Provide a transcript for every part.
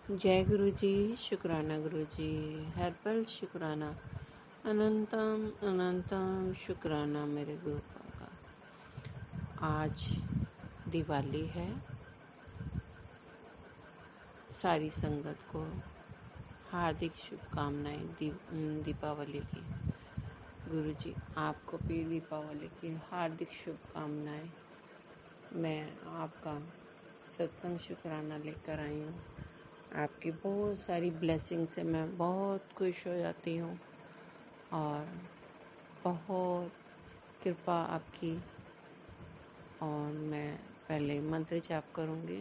जय गुरु जी, शुक्राना गुरु जी, हर पल शुक्राना, अनंतम अनंतम शुक्राना मेरे गुरु का। आज दिवाली है, सारी संगत को हार्दिक शुभकामनाएं दीपावली की। गुरु जी आपको भी दीपावली की हार्दिक शुभकामनाएं। मैं आपका सत्संग शुक्राना लेकर आई हूँ। आपकी बहुत सारी ब्लेसिंग से मैं बहुत खुश हो जाती हूँ और बहुत कृपा आपकी। और मैं पहले मंत्र जाप करूँगी।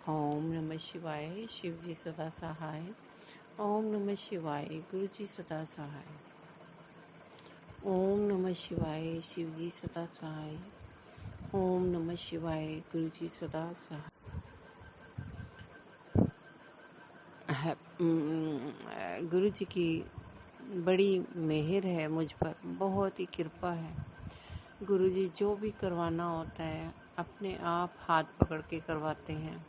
ओम नमः शिवाय, शिव जी सदा सहाय। ओम नमः शिवाय, गुरु जी सदा सहाय। ओम नमः शिवाय, शिव जी सदा सहाय। ओम नमः शिवाय, गुरु जी सदा सहाय। गुरु जी की बड़ी मेहर है मुझ पर, बहुत ही कृपा है। गुरु जी जो भी करवाना होता है अपने आप हाथ पकड़ के करवाते हैं।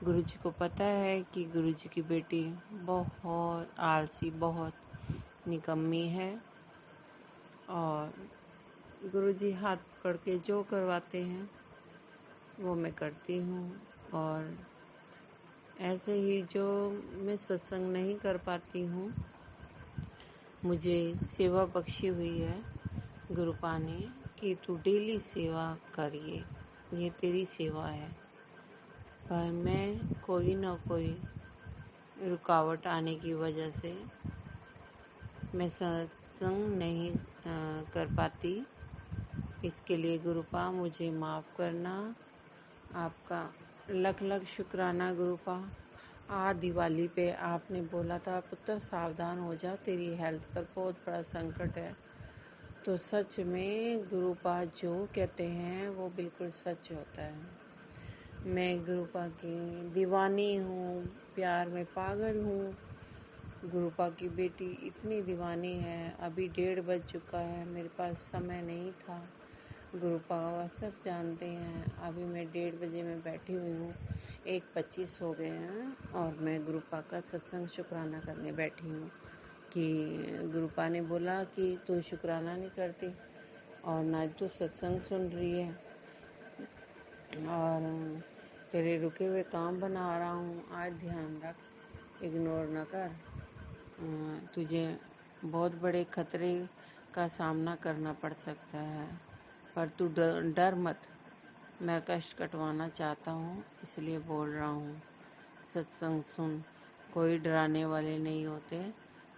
गुरु जी को पता है कि गुरु जी की बेटी बहुत आलसी, बहुत निकम्मी है और गुरु जी हाथ पकड़ के जो करवाते हैं वो मैं करती हूँ। और ऐसे ही जो मैं सत्संग नहीं कर पाती हूँ, मुझे सेवा बख्शी हुई है गुरुपा ने कि तू डेली सेवा करिए, ये तेरी सेवा है। पर मैं कोई ना कोई रुकावट आने की वजह से मैं सत्संग नहीं कर पाती। इसके लिए गुरुपा मुझे माफ़ करना। आपका लख लख शुक्राना गुरुपा। आज दिवाली पे आपने बोला था पुत्र सावधान हो जा, तेरी हेल्थ पर बहुत बड़ा संकट है। तो सच में गुरुपा जो कहते हैं वो बिल्कुल सच होता है। मैं गुरुपा की दीवानी हूँ, प्यार में पागल हूँ। गुरुपा की बेटी इतनी दीवानी है। अभी 1:30 बज चुका है, मेरे पास समय नहीं था। गुरुपा सब जानते हैं। अभी मैं 1:30 बजे में बैठी हुई हूँ, 1:25 हो गए हैं और मैं गुरुपा का सत्संग शुक्राना करने बैठी हूँ कि गुरुपा ने बोला कि तू शुक्राना नहीं करती और ना तू सत्संग सुन रही है और तेरे रुके हुए काम बना रहा हूँ। आज ध्यान रख, इग्नोर ना कर। तुझे बहुत बड़े खतरे का सामना करना पड़ सकता है, पर तू डर मत। मैं कष्ट कटवाना चाहता हूँ इसलिए बोल रहा हूँ। सत्संग सुन, कोई डराने वाले नहीं होते।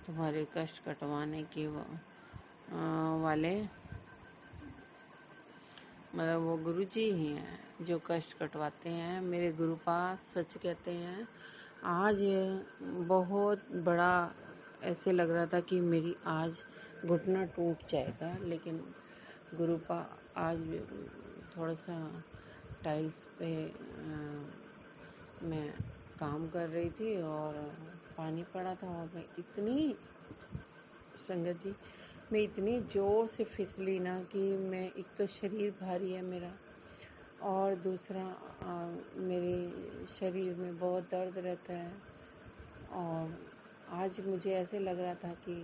तुम्हारे कष्ट कटवाने के वाले मतलब वो गुरुजी ही हैं जो कष्ट कटवाते हैं। मेरे गुरुपा सच कहते हैं। आज बहुत बड़ा ऐसे लग रहा था कि मेरी आज घुटना टूट जाएगा, लेकिन गुरुपा आज थोड़ा सा टाइल्स पे मैं काम कर रही थी और पानी पड़ा था और मैं इतनी संगत जी मैं इतनी ज़ोर से फिसली ना कि मैं, एक तो शरीर भारी है मेरा और दूसरा मेरे शरीर में बहुत दर्द रहता है। और आज मुझे ऐसे लग रहा था कि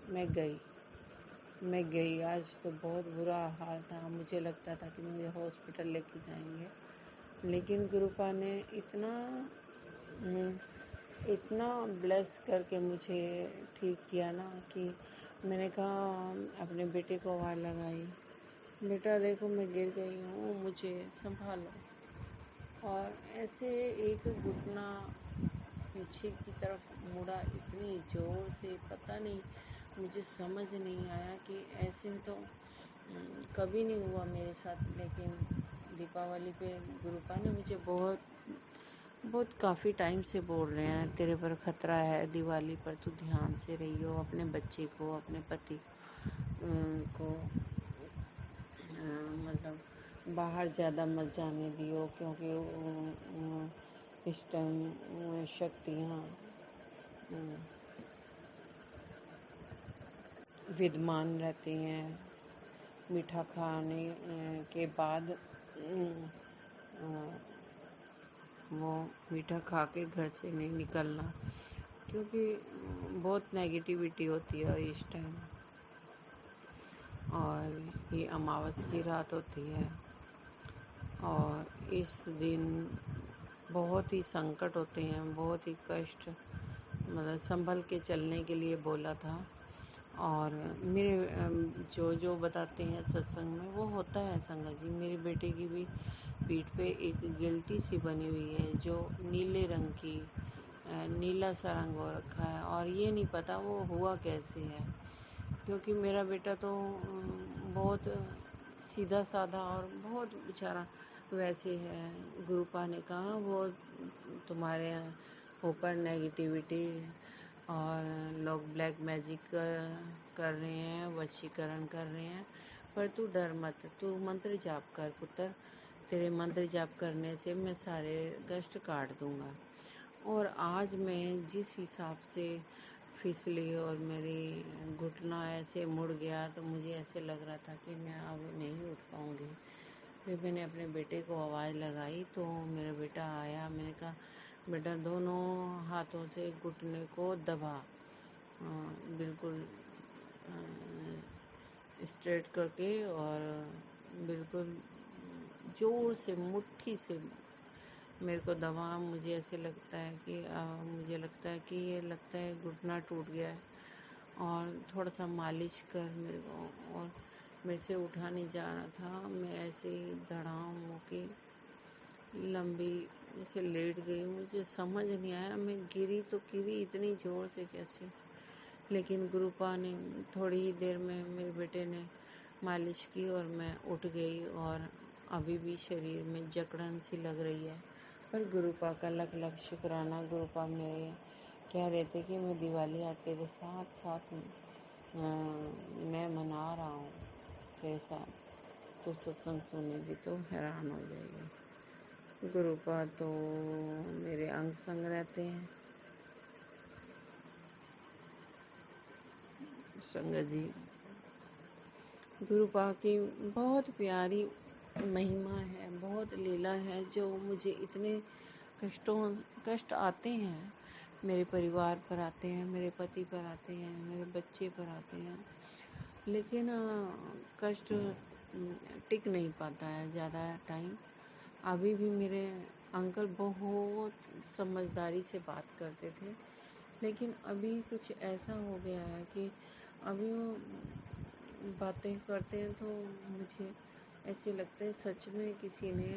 मैं गई आज तो बहुत बुरा हाल था। मुझे लगता था कि मुझे हॉस्पिटल लेके जाएंगे, लेकिन गुरुपा ने इतना ब्लेस करके मुझे ठीक किया ना कि मैंने कहा अपने बेटे को आवाज़ लगाई, बेटा देखो मैं गिर गई हूँ, मुझे संभालो। और ऐसे एक घुटना पीछे की तरफ मुड़ा इतनी ज़ोर से, पता नहीं, मुझे समझ नहीं आया कि ऐसे तो कभी नहीं हुआ मेरे साथ। लेकिन दीपावली पे गुरुपा ने मुझे बहुत काफ़ी टाइम से बोल रहे हैं तेरे पर खतरा है, दिवाली पर तू ध्यान से रहियो, अपने बच्चे को, अपने पति को मतलब बाहर ज़्यादा मत जाने दियो, क्योंकि इस टाइम शक्तियाँ विद्यमान रहती हैं। मीठा खाने के बाद वो मीठा खा के घर से नहीं निकलना, क्योंकि बहुत नेगेटिविटी होती है इस टाइम। और ये अमावस की रात होती है और इस दिन बहुत ही संकट होते हैं, बहुत ही कष्ट, मतलब संभल के चलने के लिए बोला था। और मेरे जो बताते हैं सत्संग में वो होता है संगत जी। मेरे बेटे की भी पीठ पे एक गिल्टी सी बनी हुई है जो नीले रंग की, नीला सा रंग हो रखा है, और ये नहीं पता वो हुआ कैसे है, क्योंकि मेरा बेटा तो बहुत सीधा साधा और बहुत बेचारा वैसे है। गुरुपा ने कहा वो तुम्हारे ऊपर नेगेटिविटी और लोग ब्लैक मैजिक कर रहे हैं, वशीकरण कर रहे हैं, पर तू डर मत, तू मंत्र जाप कर पुत्र, तेरे मंत्र जाप करने से मैं सारे कष्ट काट दूंगा। और आज मैं जिस हिसाब से फिसली और मेरी घुटना ऐसे मुड़ गया, तो मुझे ऐसे लग रहा था कि मैं अब नहीं उठ पाऊंगी। फिर मैंने अपने बेटे को आवाज़ लगाई तो मेरा बेटा आया। मैंने कहा बेटा दोनों हाथों से घुटने को दबा, बिल्कुल स्ट्रेट करके, और बिल्कुल जोर से मुट्ठी से मेरे को दबा। मुझे ऐसे लगता है कि मुझे लगता है कि ये लगता है घुटना टूट गया है, और थोड़ा सा मालिश कर मेरे को। और मेरे से उठा नहीं जा रहा था, मैं ऐसे ही धड़ाम होके लंबी ऐसे लेट गई। मुझे समझ नहीं आया मैं गिरी तो गिरी इतनी जोर से कैसे, लेकिन गुरुपा ने थोड़ी ही देर में मेरे बेटे ने मालिश की और मैं उठ गई। और अभी भी शरीर में जकड़न सी लग रही है, पर गुरुपा का लख लख शुक्राना। गुरुपा मेरे कह रहे थे कि मैं दिवाली आज तेरे साथ साथ मैं मना रहा हूँ तेरे साथ, तो सत्संग सुनेगी तो हैरान हो जाएगी। गुरुपा तो मेरे अंग संग रहते हैं संगत जी। गुरुपा की बहुत प्यारी महिमा है, बहुत लीला है, जो मुझे इतने कष्ट आते हैं, मेरे परिवार पर आते हैं, मेरे पति पर आते हैं, मेरे बच्चे पर आते हैं, लेकिन कष्ट टिक नहीं पाता है ज़्यादा टाइम। अभी भी मेरे अंकल बहुत समझदारी से बात करते थे, लेकिन अभी कुछ ऐसा हो गया है कि अभी वो बातें करते हैं तो मुझे ऐसे लगता है सच में किसी ने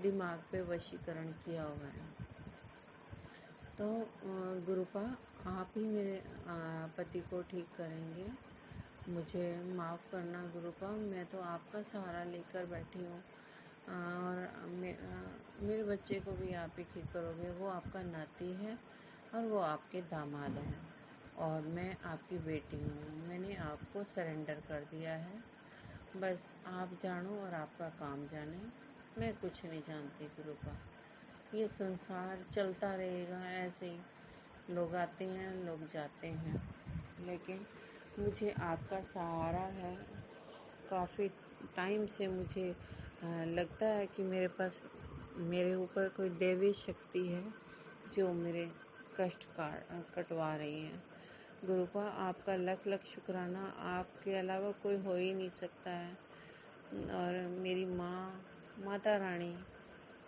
दिमाग पे वशीकरण किया हुआ है। तो गुरुपा आप ही मेरे पति को ठीक करेंगे, मुझे माफ़ करना गुरुपा, मैं तो आपका सहारा लेकर बैठी हूँ। और मेरे बच्चे को भी आप ही ठीक करोगे, वो आपका नाती है और वो आपके दामाद हैं, और मैं आपकी बेटी हूँ। मैंने आपको सरेंडर कर दिया है, बस आप जानो और आपका काम जाने, मैं कुछ नहीं जानती गुरुपा। ये संसार चलता रहेगा ऐसे ही, लोग आते हैं लोग जाते हैं, लेकिन मुझे आपका सहारा है। काफ़ी टाइम से मुझे लगता है कि मेरे ऊपर कोई दैवी शक्ति है जो मेरे कष्ट कटवा रही है। गुरुपा आपका लख लख शुक्राना, आपके अलावा कोई हो ही नहीं सकता है। और मेरी माता रानी,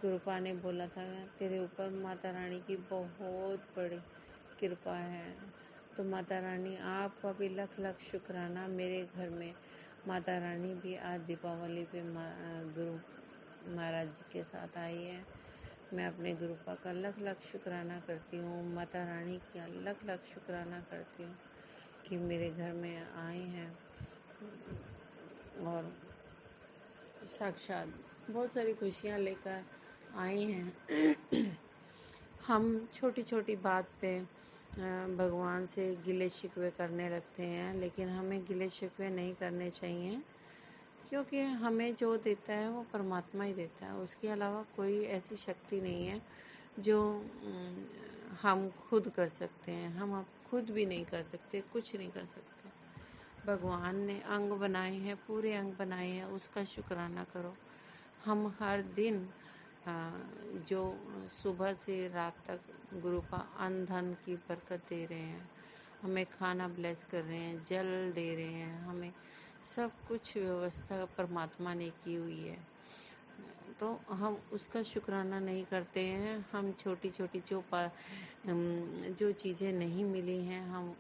गुरुपा ने बोला था तेरे ऊपर माता रानी की बहुत बड़ी कृपा है, तो माता रानी आपका भी लख लख शुक्राना। मेरे घर में माता रानी भी आज दीपावली पे गुरु महाराज जी के साथ आई है। मैं अपने गुरुपा का लख लख शुक्राना करती हूँ, माता रानी का लख लख शुक्राना करती हूँ कि मेरे घर में आए हैं और साक्षात बहुत सारी खुशियाँ लेकर आए हैं। हम छोटी छोटी बात पे भगवान से गिले शिकवे करने लगते हैं, लेकिन हमें गिले शिकवे नहीं करने चाहिए, क्योंकि हमें जो देता है वो परमात्मा ही देता है, उसके अलावा कोई ऐसी शक्ति नहीं है जो हम खुद कर सकते हैं। हम अब खुद भी नहीं कर सकते, कुछ नहीं कर सकते। भगवान ने अंग बनाए हैं, पूरे अंग बनाए हैं, उसका शुक्राना करो। हम हर दिन जो सुबह से रात तक गुरु का अन्न धन की बरकत दे रहे हैं, हमें खाना ब्लेस कर रहे हैं, जल दे रहे हैं, हमें सब कुछ व्यवस्था परमात्मा ने की हुई है। तो हम उसका शुक्राना नहीं करते हैं। हम छोटी छोटी जो चीज़ें नहीं मिली हैं, हम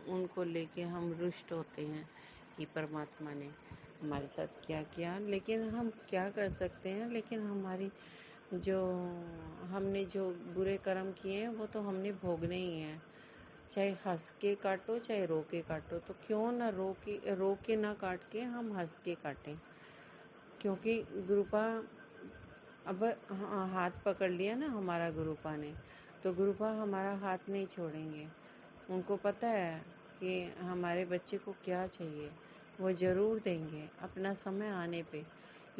उनको लेके हम रुष्ट होते हैं कि परमात्मा ने हमारे साथ क्या किया। लेकिन हम क्या कर सकते हैं, लेकिन जो हमने जो बुरे कर्म किए हैं वो तो हमने भोगने ही हैं, चाहे हंस के काटो चाहे रो के काटो। तो क्यों ना रो के ना काट के हम हंस के काटें, क्योंकि गुरुपा अब हाथ पकड़ लिया ना हमारा गुरुपा ने, तो गुरुपा हमारा हाथ नहीं छोड़ेंगे। उनको पता है कि हमारे बच्चे को क्या चाहिए, वो ज़रूर देंगे अपना समय आने पे।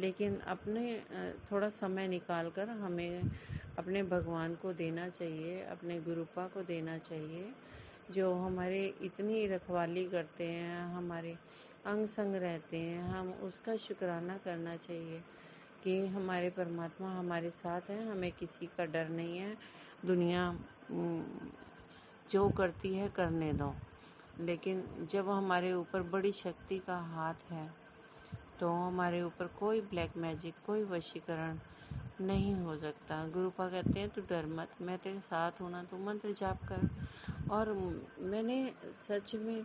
लेकिन अपने थोड़ा समय निकाल कर हमें अपने भगवान को देना चाहिए, अपने गुरुपा को देना चाहिए, जो हमारे इतनी रखवाली करते हैं, हमारे अंग संग रहते हैं। हम उसका शुक्राना करना चाहिए कि हमारे परमात्मा हमारे साथ हैं, हमें किसी का डर नहीं है। दुनिया जो करती है करने दो, लेकिन जब हमारे ऊपर बड़ी शक्ति का हाथ है तो हमारे ऊपर कोई ब्लैक मैजिक, कोई वशीकरण नहीं हो सकता। गुरुपा कहते हैं तू डर मत, मैं तेरे साथ हूँ ना, तू मंत्र जाप कर। और मैंने सच में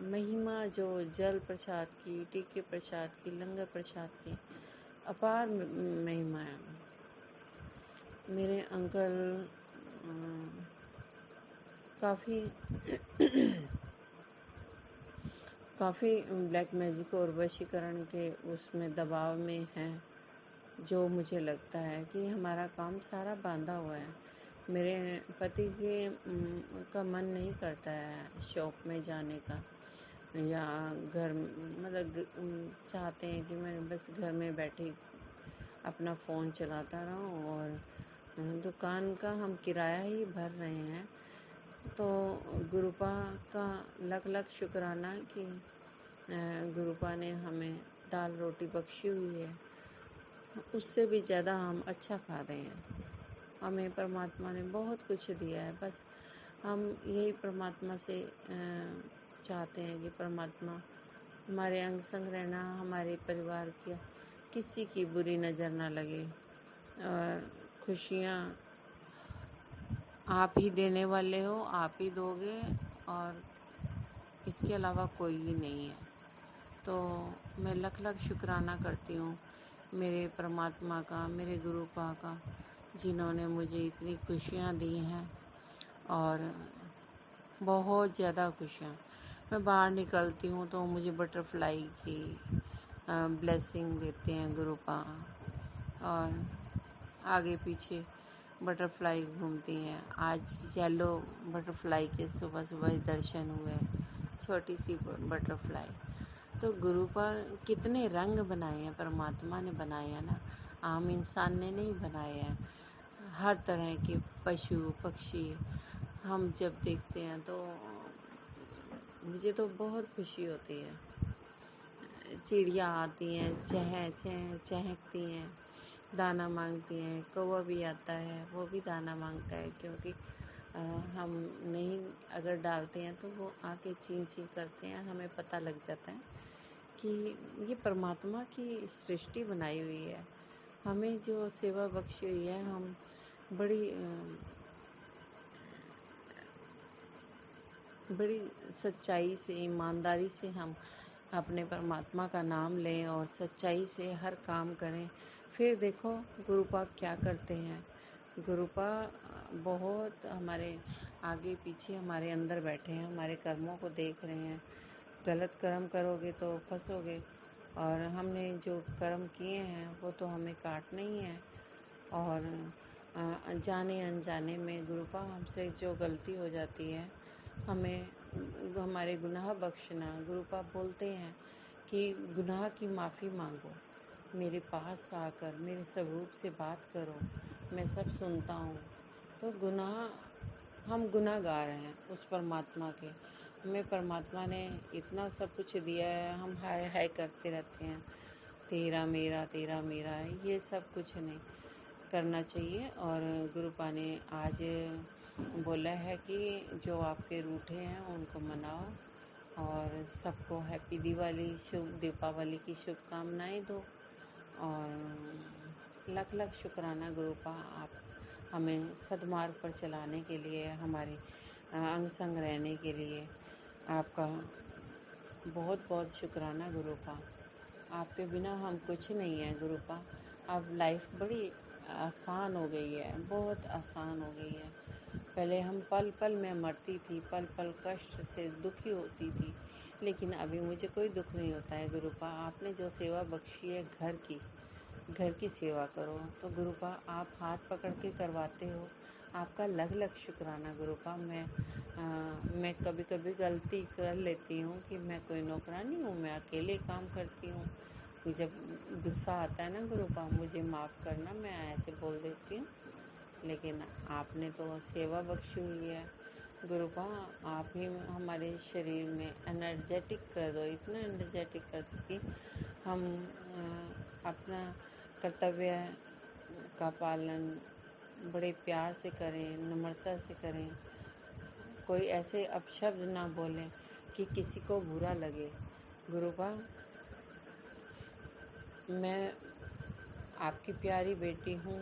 महिमा जो जल प्रसाद की, टीके प्रसाद की, लंगर प्रसाद की अपार महिमा है। मेरे अंकल काफ़ी ब्लैक मैजिक और वशीकरण के उसमें दबाव में हैं, जो मुझे लगता है कि हमारा काम सारा बांधा हुआ है। मेरे पति का मन नहीं करता है शॉप में जाने का, या घर मतलब चाहते हैं कि मैं बस घर में बैठी अपना फ़ोन चलाता रहूं, और दुकान का हम किराया ही भर रहे हैं। तो गुरुपा का लख लख शुक्राना कि गुरुपा ने हमें दाल रोटी बख्शी हुई है। उससे भी ज़्यादा हम अच्छा खा रहे हैं। हमें परमात्मा ने बहुत कुछ दिया है, बस हम यही परमात्मा से चाहते हैं कि परमात्मा हमारे अंग संग रहना, हमारे परिवार की किसी की बुरी नज़र ना लगे, और खुशियाँ आप ही देने वाले हो, आप ही दोगे, और इसके अलावा कोई ही नहीं है। तो मैं लख लख शुक्राना करती हूँ मेरे परमात्मा का, मेरे गुरुपा का, जिन्होंने मुझे इतनी खुशियाँ दी हैं, और बहुत ज़्यादा खुशियाँ। मैं बाहर निकलती हूँ तो मुझे बटरफ्लाई की ब्लेसिंग देते हैं गुरुपा, और आगे पीछे बटरफ्लाई घूमती हैं। आज येलो बटरफ्लाई के सुबह सुबह दर्शन हुए, छोटी सी बटरफ्लाई। तो गुरुपा कितने रंग बनाए हैं, परमात्मा ने बनाए हैं ना, आम इंसान ने नहीं बनाए हैं। हर तरह के पशु पक्षी हम जब देखते हैं तो मुझे तो बहुत खुशी होती है। चिड़िया आती हैं, चहकती हैं, दाना मांगती हैं। कौवा भी आता है, वो भी दाना मांगता है, क्योंकि हम नहीं अगर डालते हैं तो वो आके चीं चीं करते हैं। हमें पता लग जाता है कि ये परमात्मा की सृष्टि बनाई हुई है, हमें जो सेवा बख्शी हुई है। हम बड़ी सच्चाई से, ईमानदारी से हम अपने परमात्मा का नाम लें और सच्चाई से हर काम करें। फिर देखो गुरुपा क्या करते हैं। गुरुपा बहुत हमारे आगे पीछे, हमारे अंदर बैठे हैं, हमारे कर्मों को देख रहे हैं। गलत कर्म करोगे तो फंसोगे, और हमने जो कर्म किए हैं वो तो हमें काटने ही है। और जाने अनजाने में गुरुपा हमसे जो गलती हो जाती है, हमें हमारे गुनाह बख्शना। गुरुपा बोलते हैं कि गुनाह की माफ़ी मांगो, मेरे पास आकर मेरे स्वरूप से बात करो, मैं सब सुनता हूँ। तो हम गुनाहगार हैं उस परमात्मा के। हमें परमात्मा ने इतना सब कुछ दिया है, हम हाय हाय करते रहते हैं। तेरा मेरा ये सब कुछ नहीं करना चाहिए। और गुरुपा ने आज बोला है कि जो आपके रूठे हैं उनको मनाओ और सबको हैप्पी दिवाली, शुभ दीपावली की शुभकामनाएं दो। और लख लख शुक्राना गुरुपा, आप हमें सद्मार्ग पर चलाने के लिए, हमारे अंग संग रहने के लिए आपका बहुत बहुत शुक्राना गुरुपा। आपके बिना हम कुछ नहीं है गुरुपा। अब लाइफ बड़ी आसान हो गई है, बहुत आसान हो गई है। पहले हम पल पल में मरती थी, पल पल कष्ट से दुखी होती थी, लेकिन अभी मुझे कोई दुख नहीं होता है गुरुपा। आपने जो सेवा बख्शी है घर की सेवा करो, तो गुरुपा आप हाथ पकड़ के करवाते हो, आपका लख लख शुक्राना गुरुपा। मैं कभी कभी गलती कर लेती हूँ कि मैं कोई नौकरानी हूँ, मैं अकेले काम करती हूँ। जब गुस्सा आता है ना गुरुपा, मुझे माफ़ करना, मैं ऐसे बोल देती हूँ, लेकिन आपने तो सेवा बख्शी हुई है गुरुपा। आप ही हमारे शरीर में एनर्जेटिक कर दो, इतना एनर्जेटिक कर दो कि हम अपना कर्तव्य का पालन बड़े प्यार से करें, नम्रता से करें, कोई ऐसे अपशब्द ना बोलें कि किसी को बुरा लगे गुरुपा। मैं आपकी प्यारी बेटी हूँ,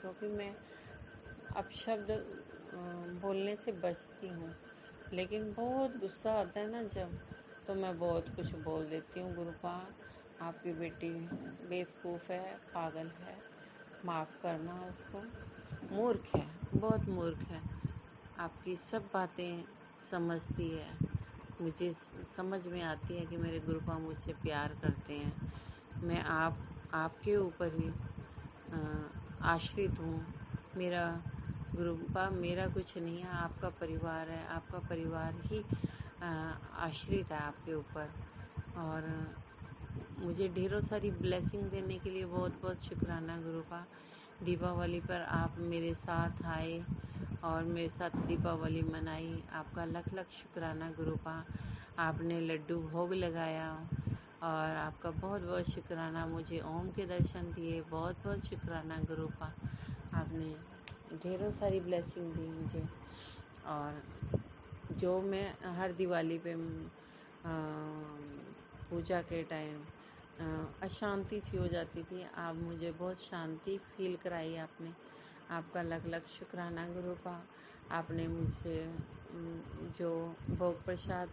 क्योंकि मैं अपशब्द बोलने से बचती हूँ, लेकिन बहुत गुस्सा आता है ना जब, तो मैं बहुत कुछ बोल देती हूँ गुरुपा। आपकी बेटी बेवकूफ़ है, पागल है, माफ़ करना उसको। मूर्ख है, बहुत मूर्ख है, आपकी सब बातें समझती है। मुझे समझ में आती है कि मेरे गुरुपा मुझसे प्यार करते हैं। मैं आपके ऊपर ही आश्रित हूँ। मेरा गुरुपा मेरा कुछ नहीं है, आपका परिवार है, आपका परिवार ही आश्रित है आपके ऊपर। और मुझे ढेरों सारी ब्लेसिंग देने के लिए बहुत बहुत शुक्राना गुरुपा। दीपावली पर आप मेरे साथ आए और मेरे साथ दीपावली मनाई, आपका लख लख शुक्राना गुरुपा। आपने लड्डू भोग लगाया और आपका बहुत बहुत शुक्राना, मुझे ओम के दर्शन दिए, बहुत बहुत शुक्राना गुरुपा। आपने ढेरों सारी ब्लेसिंग दी मुझे, और जो मैं हर दिवाली पे पूजा के टाइम अशांति सी हो जाती थी, आप मुझे बहुत शांति फील कराई आपने। आपका लख लख शुक्राना गुरुपा। आपने मुझसे जो भोग प्रसाद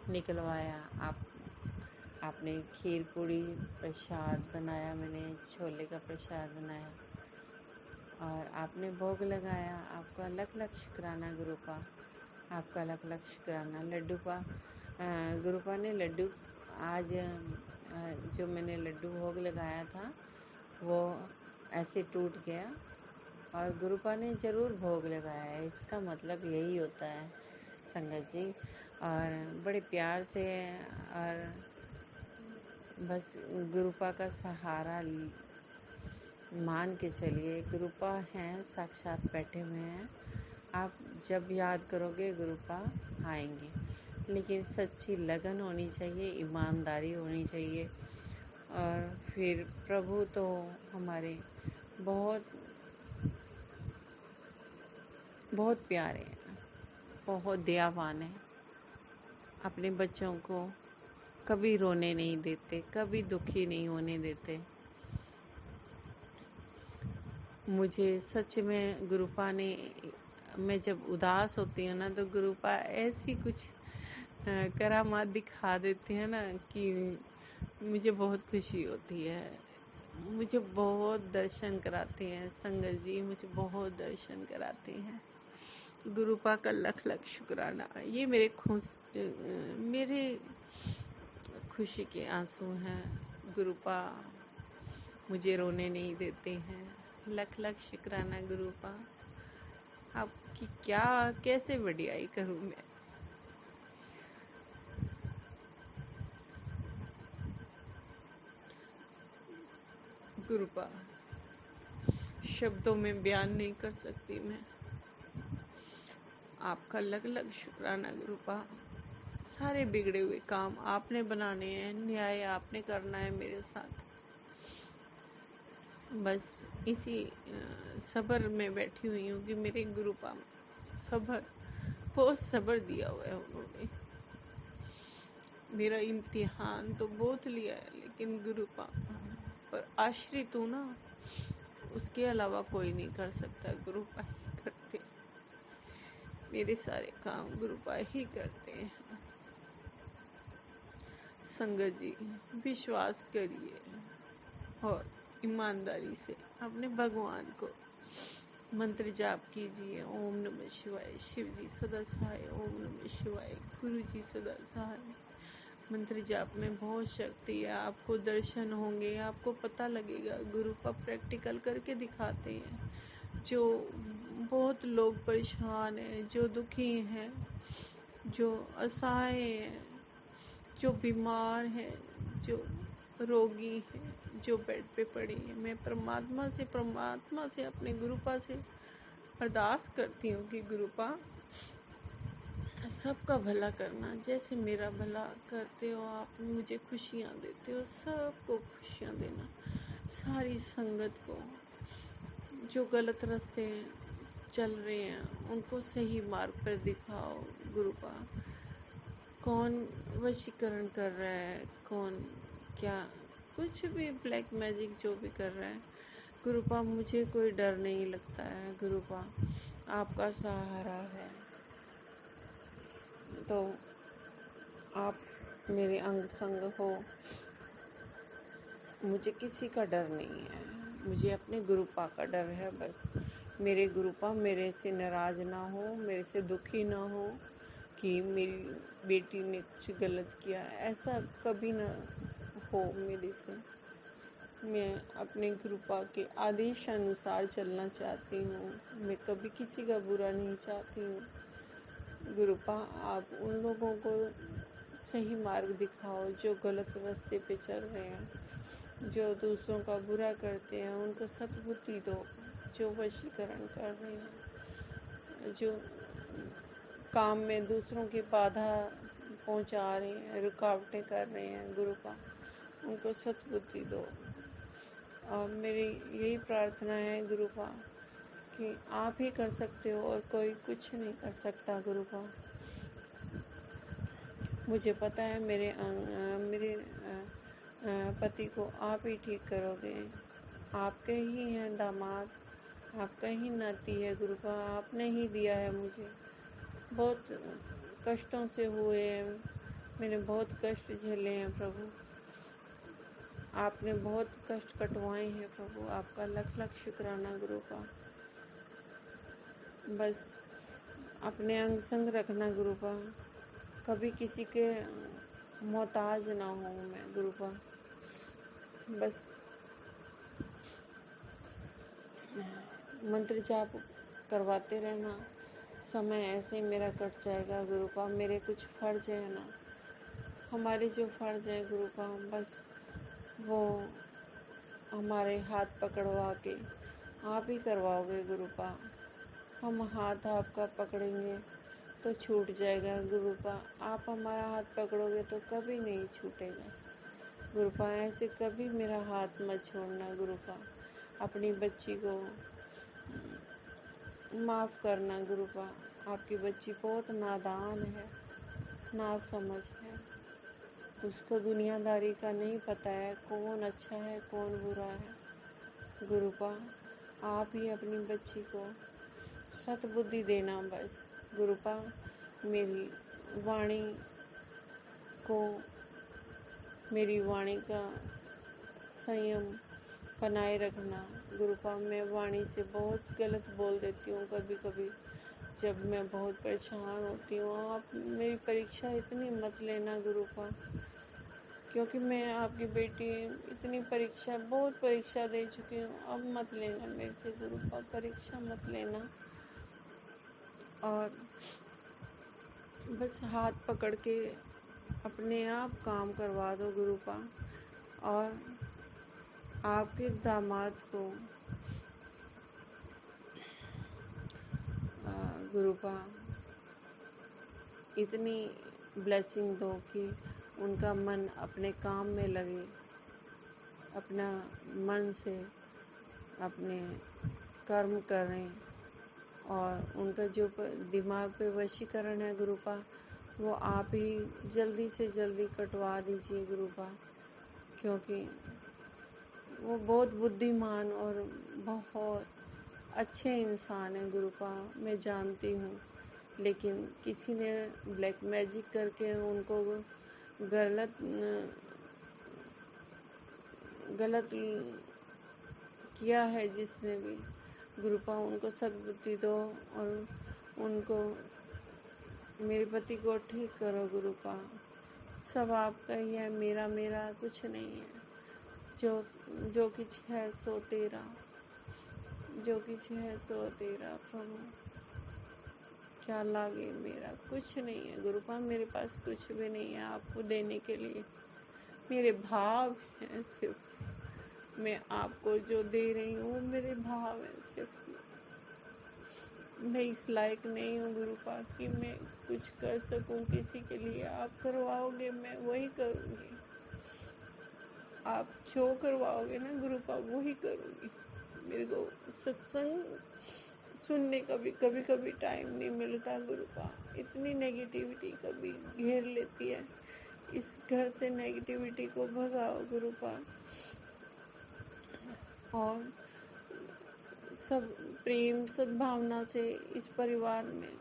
निकलवाया, आपने खीर पूड़ी प्रसाद बनाया, मैंने छोले का प्रसाद बनाया और आपने भोग लगाया, आपका लख लख शुक्राना गुरुपा। आपका लख लख शुक्राना। लड्डू पा गुरुपा ने लड्डू आज जो मैंने लड्डू भोग लगाया था वो ऐसे टूट गया, और गुरुपा ने ज़रूर भोग लगाया है, इसका मतलब यही होता है संगत जी। और बड़े प्यार से और बस गुरुपा का सहारा मान के चलिए। गुरुपा हैं, साक्षात बैठे हुए हैं, आप जब याद करोगे गुरुपा आएंगे, लेकिन सच्ची लगन होनी चाहिए, ईमानदारी होनी चाहिए। और फिर प्रभु तो हमारे बहुत बहुत प्यारे हैं, बहुत दयावान हैं, अपने बच्चों को कभी रोने नहीं देते, कभी दुखी नहीं होने देते। मुझे सच में गुरुपा ने, मैं जब उदास होती हूँ ना तो गुरुपा ऐसी कुछ करामात दिखा देते हैं ना कि मुझे बहुत खुशी होती है। मुझे बहुत दर्शन कराते हैं संगत जी, मुझे बहुत दर्शन कराते हैं। गुरुपा का लख लख शुक्राना। ये मेरे खुशी के आंसू हैं। गुरुपा मुझे रोने नहीं देते हैं। लख लख शुक्राना गुरुपा। आपकी क्या कैसे बढ़ियाई करूं मैं। गुरुपा शब्दों में बयान नहीं कर सकती मैं। आपका लख लख शुक्राना गुरुपा। सारे बिगड़े हुए काम आपने बनाने हैं, न्याय आपने करना है मेरे साथ। बस इसी सब्र में बैठी हुई हूँ कि मेरे गुरु पा सब्र, बहुत सब्र दिया हुआ है उन्होंने। मेरा इम्तिहान तो बहुत लिया है, लेकिन गुरु पा पर आश्रित हूँ ना, उसके अलावा कोई नहीं कर सकता। गुरु पा ही करते, मेरे सारे काम गुरु पा ही करते हैं। संगत जी, विश्वास करिए और ईमानदारी से अपने भगवान को मंत्र जाप कीजिए। ओम नमः शिवाय, शिव जी सदा सहाय। ओम नमः शिवाय, गुरु जी सदा सहाय। मंत्र जाप में बहुत शक्ति है, आपको दर्शन होंगे, आपको पता लगेगा। गुरु का प्रैक्टिकल करके दिखाते हैं। जो बहुत लोग परेशान हैं, जो दुखी हैं, जो असहाय हैं, जो बीमार हैं, जो रोगी हैं, जो बेड पे पड़े हैं, मैं परमात्मा से अपने गुरुपा से अरदास करती हूँ कि गुरुपा सबका भला करना। जैसे मेरा भला करते हो आप, मुझे खुशियाँ देते हो, सबको खुशियाँ देना। सारी संगत को जो गलत रास्ते चल रहे हैं उनको सही मार्ग पर दिखाओ। गुरुपा कौन वशीकरण कर रहा है, कौन क्या, कुछ भी ब्लैक मैजिक जो भी कर रहा है, गुरुपा मुझे कोई डर नहीं लगता है। गुरुपा आपका सहारा है, तो आप मेरे अंग संग हो। मुझे किसी का डर नहीं है, मुझे अपने गुरुपा का डर है बस। मेरे गुरुपा मेरे से नाराज ना हो, मेरे से दुखी ना हो कि मेरी बेटी ने कुछ गलत किया, ऐसा कभी ना हो मेरे से। मैं अपने गुरुपा के आदेश अनुसार चलना चाहती हूँ, मैं कभी किसी का बुरा नहीं चाहती हूँ। गुरुपा आप उन लोगों को सही मार्ग दिखाओ जो गलत रास्ते पे चल रहे हैं, जो दूसरों का बुरा करते हैं उनको सद्बुद्धि दो। जो वशीकरण कर रहे हैं, जो काम में दूसरों की बाधा पहुंचा रहे हैं, रुकावटें कर रहे हैं, गुरुपा उनको सद्बुद्धि दो। और मेरी यही प्रार्थना है गुरुपा कि आप ही कर सकते हो और कोई कुछ नहीं कर सकता। गुरुपा मुझे पता है मेरे पति को आप ही ठीक करोगे। आपके ही हैं दामाद, आपका ही नाती है। गुरुपा आपने ही दिया है मुझे, बहुत कष्टों से हुए हैं, मैंने बहुत कष्ट झेले हैं प्रभु। आपने बहुत कष्ट कटवाए हैं प्रभु, आपका लख लख शुक्राना गुरुपा। बस अपने अंग संग रखना गुरुपा, कभी किसी के मोहताज ना हूँ मैं गुरुपा। बस मंत्र जाप करवाते रहना, समय ऐसे ही मेरा कट जाएगा गुरुपा। मेरे कुछ फर्ज है ना, हमारे जो फर्ज है गुरुपा, बस वो हमारे हाथ पकड़वा के आप ही करवाओगे गुरुपा। हम हाथ आपका पकड़ेंगे तो छूट जाएगा गुरुपा, आप हमारा हाथ पकड़ोगे तो कभी नहीं छूटेगा गुरुपा। ऐसे कभी मेरा हाथ मत छोड़ना गुरुपा। अपनी बच्ची को माफ़ करना गुरुपा, आपकी बच्ची बहुत नादान है, नासमझ है, उसको दुनियादारी का नहीं पता है, कौन अच्छा है कौन बुरा है। गुरुपा आप ही अपनी बच्ची को सद्बुद्धि देना बस। गुरुपा मेरी वाणी को, मेरी वाणी का संयम बनाए रखना गुरुपा। मैं वाणी से बहुत गलत बोल देती हूँ कभी कभी, जब मैं बहुत परेशान होती हूँ। आप मेरी परीक्षा इतनी मत लेना गुरुपा, क्योंकि मैं आपकी बेटी इतनी परीक्षा, बहुत परीक्षा दे चुकी हूँ। अब मत लेना मेरे से गुरुपा, परीक्षा मत लेना। और बस हाथ पकड़ के अपने आप काम करवा दो गुरुपा। और आपके दामाद को गुरुपा इतनी ब्लेसिंग दो कि उनका मन अपने काम में लगे, अपना मन से अपने कर्म करें और उनका जो दिमाग पे वशीकरण है गुरुपा, वो आप ही जल्दी से जल्दी कटवा दीजिए गुरुपा, क्योंकि वो बहुत बुद्धिमान और बहुत अच्छे इंसान है गुरुपा, मैं जानती हूँ। लेकिन किसी ने ब्लैक मैजिक करके उनको गलत किया है। जिसने भी गुरुपा, उनको सद्बुद्धि दो और उनको, मेरे पति को ठीक करो गुरुपा। सब आपका ही है, मेरा कुछ नहीं है। जो कुछ है सो तेरा, जो कुछ है सो तेरा प्रभु, क्या लागे मेरा, कुछ नहीं है गुरुपा, मेरे पास कुछ भी नहीं है आपको देने के लिए। मेरे भाव हैं सिर्फ, मैं आपको जो दे रही हूँ मेरे भाव हैं सिर्फ। मैं इस लायक नहीं हूँ गुरुपा कि मैं कुछ कर सकूं किसी के लिए। आप करवाओगे मैं वही करूँगी, आप जो करवाओगे ना गुरुपा वही करूँगी। मेरे को सत्संग सुनने का भी कभी टाइम नहीं मिलता गुरुपा, इतनी नेगेटिविटी कभी घेर लेती है। इस घर से नेगेटिविटी को भगाओ गुरुपा, और सब प्रेम सद्भावना से इस परिवार में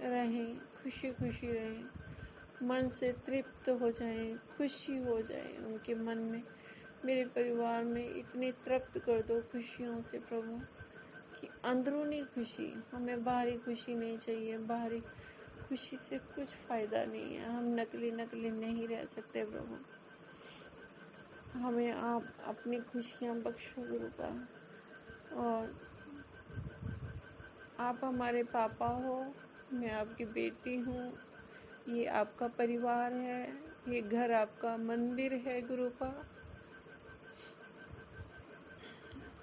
रहें, खुशी खुशी रहें, मन से तृप्त हो जाएं, खुशी हो जाए उनके मन में। मेरे परिवार में इतनी तृप्त कर दो खुशियों से प्रभु कि अंदरूनी खुशी, हमें बाहरी खुशी नहीं चाहिए। बाहरी खुशी से कुछ फायदा नहीं है, हम नकली नहीं रह सकते प्रभु। हमें आप अपनी खुशियाँ बख्शो गुरुपा, और आप हमारे पापा हो, मैं आपकी बेटी हूँ, ये आपका परिवार है, ये घर आपका मंदिर है गुरुपा।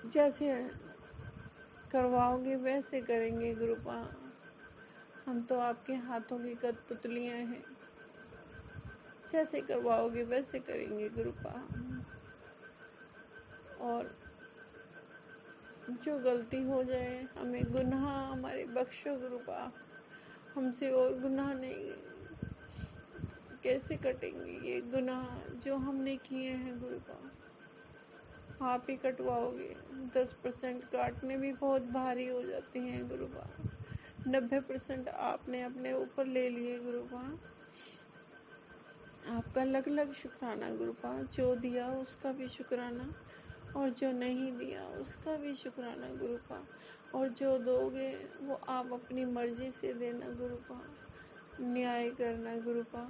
जैसे करवाओगे वैसे करेंगे गुरुपा, हम तो आपके हाथों की कठपुतलियाँ हैं, जैसे करवाओगे वैसे करेंगे गुरुपा। और जो गलती हो जाए, हमें गुनाह हमारे बख्शो गुरुपा, हमसे और गुनाह नहीं, कैसे कटेंगे ये गुनाह जो हमने किए हैं गुरुपा। आप ही कटवाओगे, 10% काटने भी बहुत भारी हो जाते हैं गुरुपा, 90% आपने अपने ऊपर ले लिए गुरुपा। आपका लग लग शुक्राना गुरुपा, जो दिया उसका भी शुक्राना, और जो नहीं दिया उसका भी शुक्राना गुरुपा, और जो दोगे वो आप अपनी मर्जी से देना गुरुपा। न्याय करना गुरुपा,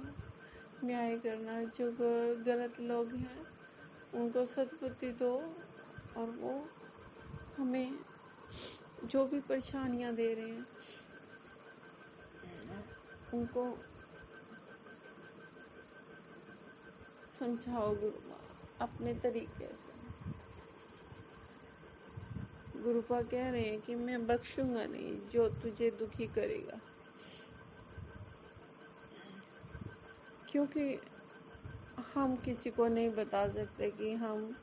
न्याय करना। जो गलत लोग हैं उनको सद्बुद्धि दो, और वो हमें जो भी परेशानियां दे रहे हैं उनको समझाओ गुरुपा अपने तरीके से। गुरुपा कह रहे हैं कि मैं बख्शूंगा नहीं जो तुझे दुखी करेगा, क्योंकि हम किसी को नहीं बता सकते कि हम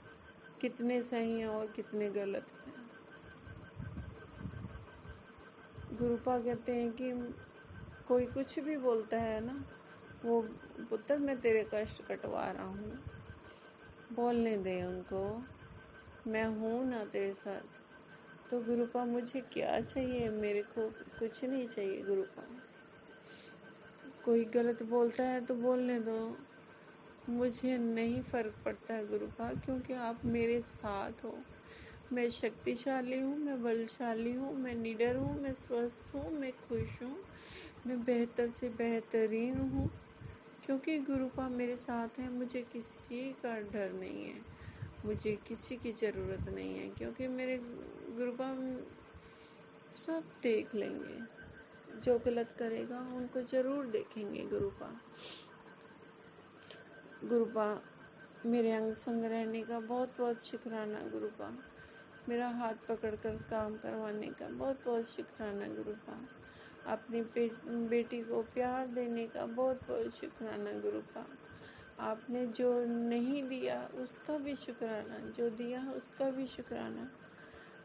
कितने सही हैं और कितने गलत हैं। गुरुपा कहते हैं कि कोई कुछ भी बोलता है ना, वो पुत्र मैं तेरे कष्ट कटवा रहा हूँ, बोलने दे उनको, मैं हूँ ना तेरे साथ। तो गुरुपा मुझे क्या चाहिए, मेरे को कुछ नहीं चाहिए गुरुपा। कोई गलत बोलता है तो बोलने दो, मुझे नहीं फर्क पड़ता है गुरुपा, क्योंकि आप मेरे साथ हो। मैं शक्तिशाली हूँ, मैं बलशाली हूँ, मैं निडर हूँ, मैं स्वस्थ हूँ, मैं खुश हूँ, मैं बेहतर से बेहतरीन हूँ, क्योंकि गुरुपा मेरे साथ है। मुझे किसी का डर नहीं है, मुझे किसी की ज़रूरत नहीं है, क्योंकि मेरे गुरुपा सब देख लेंगे। जो गलत करेगा उनको ज़रूर देखेंगे गुरुपा। गुरुपा मेरे अंग संग रहने का बहुत बहुत शुक्राना गुरुपा, मेरा हाथ पकड़कर काम करवाने का बहुत बहुत शुक्राना गुरुपा, अपनी बेटी को प्यार देने का बहुत बहुत शुक्राना गुरुपा। आपने जो नहीं दिया उसका भी शुक्राना, जो दिया उसका भी शुक्राना।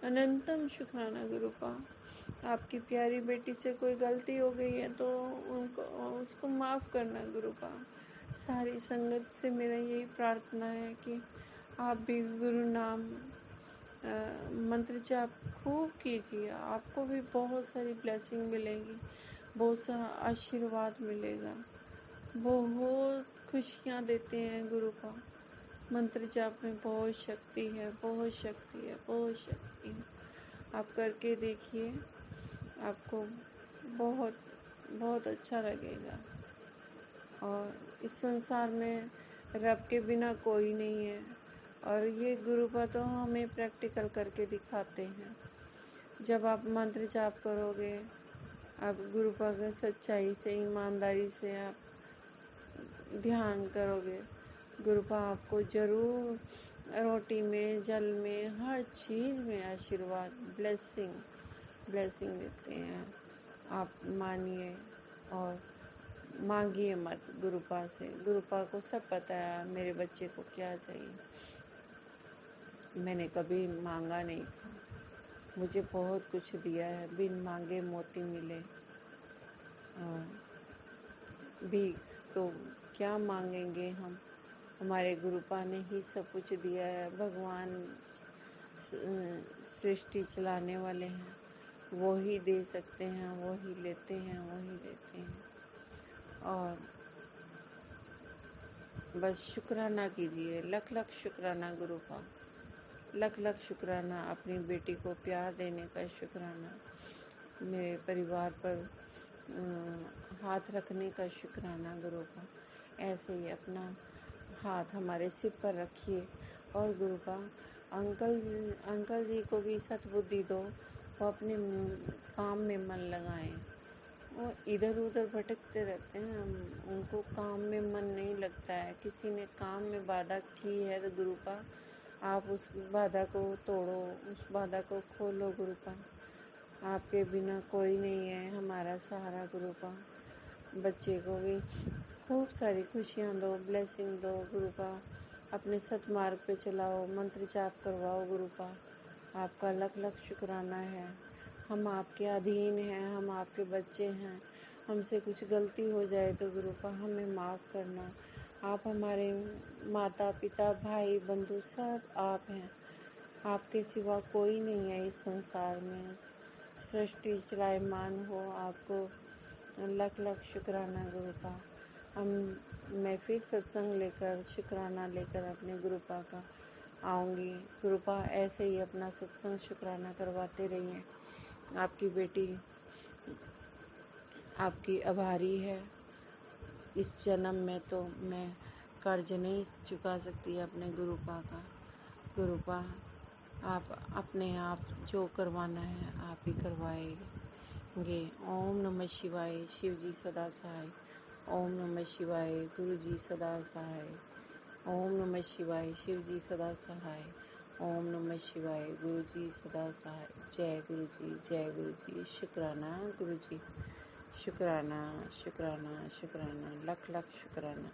अनंतम शुक्राना गुरुपा। आपकी प्यारी बेटी से कोई गलती हो गई है तो उसको माफ़ करना गुरुपा। सारी संगत से मेरा यही प्रार्थना है कि आप भी गुरु नाम मंत्र जाप खूब कीजिए। आपको भी बहुत सारी ब्लेसिंग मिलेगी, बहुत सारा आशीर्वाद मिलेगा। बहुत खुशियाँ देते हैं गुरुपा। मंत्र जाप में बहुत शक्ति है, बहुत शक्ति है, बहुत शक्ति है। आप करके देखिए, आपको बहुत बहुत अच्छा लगेगा। और इस संसार में रब के बिना कोई नहीं है, और ये गुरुपा तो हमें प्रैक्टिकल करके दिखाते हैं। जब आप मंत्र जाप करोगे, आप गुरुपा का सच्चाई से, ईमानदारी से आप ध्यान करोगे, गुरुपा आपको जरूर रोटी में, जल में, हर चीज़ में आशीर्वाद, ब्लेसिंग देते हैं। आप मानिए और मांगिए मत गुरुपा से। गुरुपा को सब पता है मेरे बच्चे को क्या चाहिए। मैंने कभी मांगा नहीं था, मुझे बहुत कुछ दिया है। बिन मांगे मोती मिले। भीख तो क्या मांगेंगे हम, हमारे गुरुपा ने ही सब कुछ दिया है। भगवान सृष्टि चलाने वाले हैं, वो ही दे सकते हैं, वो ही लेते हैं, वो ही देते हैं। और बस शुक्राना कीजिए, लख लख शुक्राना गुरुपा, लख लख शुक्राना। अपनी बेटी को प्यार देने का शुक्राना, मेरे परिवार पर हाथ रखने का शुक्राना गुरुपा। ऐसे ही अपना हाथ हमारे सिर पर रखिए। और गुरुपा अंकल जी को भी सद्बुद्धि दो, वो अपने काम में मन लगाएं। वो इधर उधर भटकते रहते हैं, उनको काम में मन नहीं लगता है। किसी ने काम में बाधा की है तो गुरुपा आप उस बाधा को तोड़ो, उस बाधा को खोलो गुरुपा। आपके बिना कोई नहीं है हमारा सहारा गुरुपा। बच्चे को भी खूब सारी खुशियाँ दो, ब्लेसिंग दो गुरुपा। अपने सतमार्ग पे चलाओ, मंत्र जाप करवाओ गुरुपा। आपका लख लख शुक्राना है। हम आपके अधीन हैं, हम आपके बच्चे हैं। हमसे कुछ गलती हो जाए तो गुरुपा हमें माफ़ करना। आप हमारे माता पिता, भाई बंधु सब आप हैं। आपके सिवा कोई नहीं है इस संसार में। सृष्टि चलायमान हो, आपको लख लख शुक्राना गुरुपा। मैं फिर सत्संग लेकर, शुक्राना लेकर अपने गुरुपा का आऊँगी। गुरुपा ऐसे ही अपना सत्संग शुक्राना करवाते रहिए। आपकी बेटी आपकी आभारी है। इस जन्म में तो मैं कर्ज नहीं चुका सकती अपने गुरुपा का। गुरुपा आप अपने आप जो करवाना है आप ही करवाएंगे। ओम नमः शिवाय, शिव जी सदा सहाय। ओम नमः शिवाय, गुरु जी सदा सहाय। ओम नमः शिवाय, शिव जी सदा सहाय। ओम नमः शिवाय, गुरु जी सदा सहाय। जय गुरु जी, जय गुरु जी। शुक्राना गुरु जी, शुक्राना शुक्राना शुक्राना, लख लख शुक्राना।